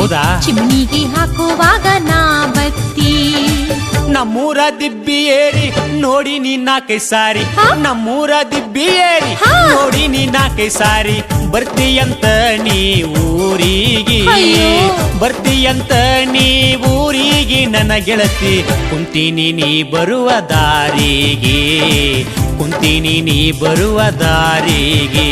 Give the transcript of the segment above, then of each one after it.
ಹೌದಾ? ಚಿಮಣಿಗೆ ಹಾಕುವಾಗ ನಾ ಬತ್ತಿ. ನಮ್ಮೂರ ದಿಬ್ಬಿ ಏರಿ ನೋಡಿ ನೀ ನಾಲ್ಕೈ ಸಾರಿ. ನಮ್ಮೂರ ದಿಬ್ಬಿ ಏರಿ ನೋಡಿ ನೀ ನಾಲ್ಕೈ ಸಾರಿ. ಬರ್ತೀಯಂತ ನೀ ಊರಿಗೆ, ಬರ್ತೀಯಂತ ನೀ ಊರಿಗೆ ನನ್ನ ಗೆಳತಿ. ಕುಂತೀನಿ ನೀ ಬರುವ ದಾರಿಗೆ, ಕುಂತೀನಿ ನೀ ಬರುವ ದಾರಿಗೆ.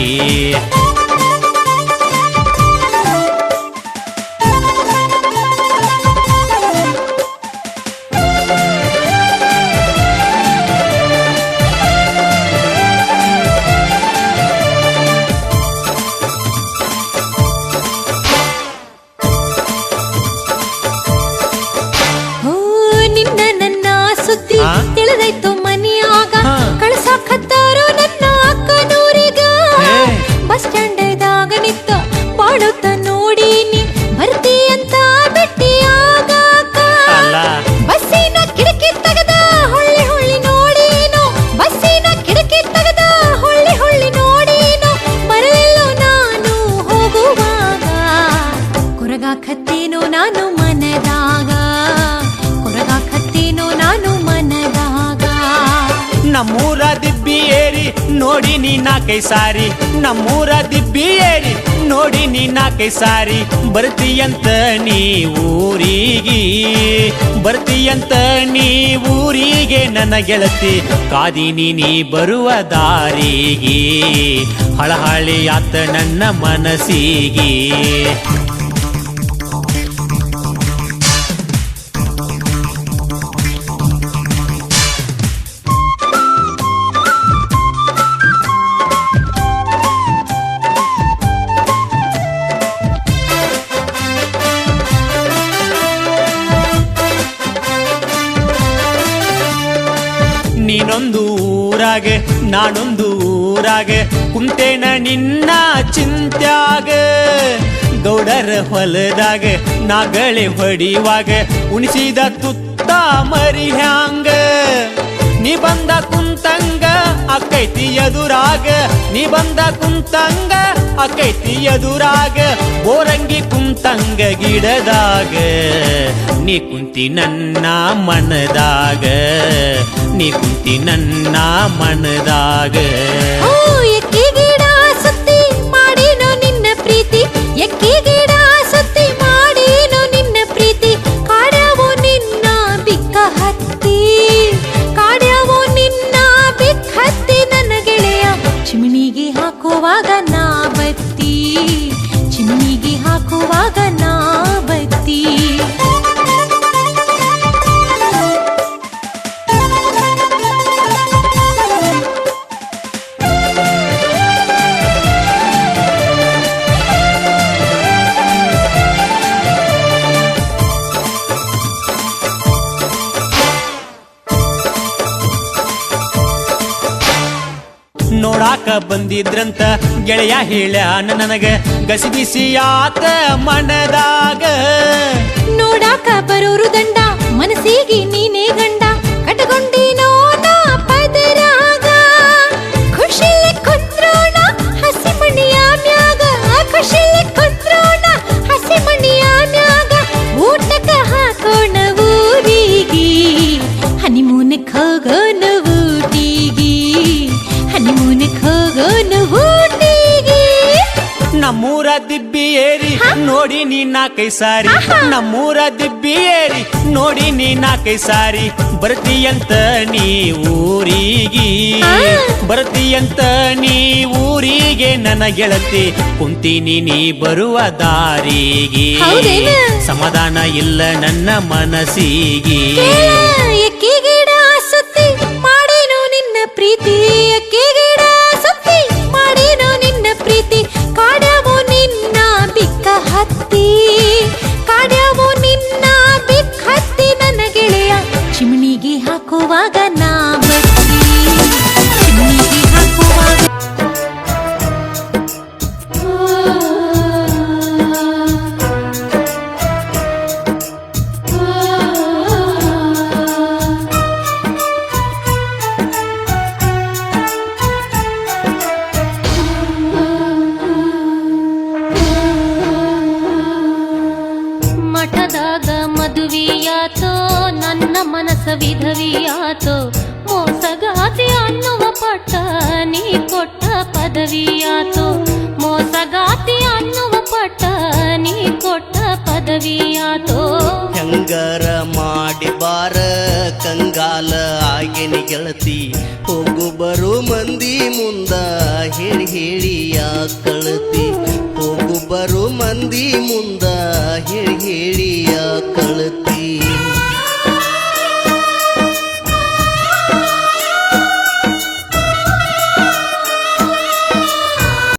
ತಿಳಿದಾಯ್ತು ಮನಿಯಾಗ ಕಳ್ಸಾಕತ್ತಾರೋ ನನ್ನ ಅಕ್ಕನೂರಿಗ. ಬಸ್ ಸ್ಟ್ಯಾಂಡದಾಗ ನಿತ್ತ ಬಾಳುತ್ತ ನೋಡೀನಿ ಬರ್ತೀಯಂತ ಭೆಟ್ಟಿಯಾಗ. ಬಸ್ಸಿನ ಕಿಟಕಿ ತಗದ ಹೊಳ್ಳಿ ಹೊಳ್ಳಿ ನೋಡೀನು, ಬಸ್ಸಿನ ಕಿಟಕಿ ತಗದ ಹೊಳ್ಳಿ ಹೊಳ್ಳಿ ನೋಡೀನು. ಬರಲಿಲ್ಲೋ ನಾನು ಹೋಗುವಾಗ, ಕೊರಗಾಕತ್ತೇನೋ ನಾನು ಮನದಾಗ, ಕೊರಗಾಕತ್ತೇನೋ ನಾನು ಮನದಾಗ. ನಮ್ಮೂರ ದಿಬ್ಬಿ ಏರಿ ನೋಡಿ ನೀ ನಾಲ್ಕೈ ಸಾರಿ. ನಮ್ಮೂರ ದಿಬ್ಬಿ ಏರಿ ನೋಡಿ ನೀ ನಾಲ್ಕೈ ಸಾರಿ. ಬರ್ತೀಯಂತ ನೀ ಊರಿಗೆ, ಬರ್ತೀಯಂತ ನೀ ಊರಿಗೆ ನನ್ನ ಗೆಳತಿ. ಕಾದಿನಿ ನೀ ಬರುವ ದಾರಿಗೆ, ಹಳಹಳಿಯಾತ ನನ್ನ ಮನಸ್ಸಿಗೆ. ನೀನೊಂದು ಊರಾಗ ನಾನೊಂದು ಊರಾಗ, ಕುಂತೇನ ನಿನ್ನ ಚಿಂತ್ಯಾಗ. ಗೌಡರ ಹೊಲದಾಗ ನಾಗಳೆ ಹೊಡಿವಾಗ ಉಣಿಸಿದ ತುತ್ತ ಮರಿ ಹ್ಯಾಂಗ. ನೀ ಬಂದ ಕುಂತಂಗ ಅಕ್ಕೈತಿ ಎದುರಾಗ, ನೀ ಬಂದ ಕುಂತಂಗ ಅಕ್ಕೈತಿ ಎದುರಾಗ. ಬೋರಂಗಿ ಕುಂತಂಗ ಗಿಡದಾಗ, ನೀ ಕುಂತಿ ನನ್ನ ಮನದಾಗ, ನೀ ಕುಂತಿ ನನ್ನ ಮನದಾಗ. ಎಕ್ಕಿ ಗಿಡ ಸುತ್ತಿ ಮಾಡೀನೋ ನಿನ್ನ ಪ್ರೀತಿ, ಎಕ್ಕಿ ಗಿಡ ಸುತ್ತಿ ಮಾಡೀನೋ ನಿನ್ನ ಪ್ರೀತಿ. ಕಾಡ್ಯಾವೋ ನಿನ್ನ ಬಿಕ್ಕ ಹತ್ತಿ, ಕಾಡ್ಯಾವೋ ನಿನ್ನ ಬಿಕ್ಕ ಹತ್ತಿ ನನ್ನ ಗೆಳೆಯ. ಚಿಮಣಿಗೆ ಹಾಕುವಾಗ ನಾ ಬತ್ತಿ, ಚಿಮಣಿಗೆ ಹಾಕುವಾಗ ನಾ ಬತ್ತಿ. ನೋಡಾಕ ಬಂದಿದ್ರಂತ ಗೆಳೆಯ ಹೇಳ್ಯಾನ ನನಗ, ಗಸಿಬಿಸಿ ಆತ ಮನದಾಗ. ನೋಡಾಕ ಬರೋರು ದಂಡ, ಮನಸ್ಸಿಗೆ ನೀನೇ ಗಂಡ, ಕಟಗೊಂಡಿನೋ ನಾ ಪದರಾಗ. ಖುಷಿಲಿ ಕುಂತ್ರೋಣ ಹಸಿ ಮಣಿಯ ಮ್ಯಾಗ, ಖುಷಿಲಿ ಕುಂತ್ರೋಣ ಹಸಿ ಮಣಿಯ ಮ್ಯಾಗ. ಊಟಕ್ಕ ಹಾಕೋಣ ಊರಿಗೆ, ಹನಿಮೂನಕ್ಕೆ ಹೋಗೋಣ ಊಟಿಗೆ, ಹನಿಮೂನಕ್ಕೆ ಹೋಗೋಣ ಊಟಿಗೆ. ನಮ್ಮೂರ ದಿಬ್ಬಿ ಏರಿ ನೋಡಿ ನೀ ನಾಲ್ಕೈ ಸಾರಿ. ನಮ್ಮೂರ ದಿಬ್ಬಿ ಏರಿ ನೋಡಿ ನೀ ನಾಲ್ಕೈ ಸಾರಿ. ಬರ್ತೀಯಂತ ನೀ ಊರಿಗೆ, ಬರ್ತೀಯಂತ ನೀ ಊರಿಗೆ ನನ್ನ ಗೆಳತಿ. ಕುಂತೀನಿ ನೀ ಬರುವ ದಾರಿಗೆ, ಸಮಾಧಾನ ಇಲ್ಲ ನನ್ನ ಮನಸ್ಸಿಗೆ. ಎಕ್ಕಿ ಗಿಡ ಸುತ್ತಿ ಮಾಡೇನೋ ನಿನ್ನ ಪ್ರೀತಿ, ಎಕ್ಕಿ ಗಿಡ ಸುತ್ತಿ ಮಾಡೇನೋ ನಿನ್ನ ಪ್ರೀತಿ. ಕಾಡ್ಯಾವೋ ನಿನ್ನ ಬಿಕ್ಕ ಹತ್ತಿ, ಕಾಡ್ಯಾವೋ ನಿನ್ನ ಬಿಕ್ಕ ಹತ್ತಿ ನನ್ನ ಗೆಳೆಯ. ಚಿಮಣಿಗೆ ಹಾಕುವಾಗ ನಾ ಬತ್ತಿ, ಚಿಮಣಿಗೆ ಹಾಕುವಾಗ. ಪದವಿಯಾತೋ ಮೋಸಗಾತಿ ಅನ್ನುವ ಪಟ್ಟ ನೀ ಕೊಟ್ಟ ಪದವಿಯಾತೋ ಮೋಸಗಾತಿ ಅನ್ನುವ ಪಟ್ಟ ನೀ ಕೊಟ್ಟ ಪದವಿಯಾತೋ ಹೆಂಗಾರ ಮಾಡಿ ಬಾರ ಕಂಗಾಲ ಆಗಿನಿ ಗೆಳತಿ ಹೋಗು ಬರು ಮಂದಿ ಮುಂದ ಹೇಳಿ ಹೇಳಿ ಕಳತಿ ಹೋಗು ಬರು ಮಂದಿ ಮುಂದ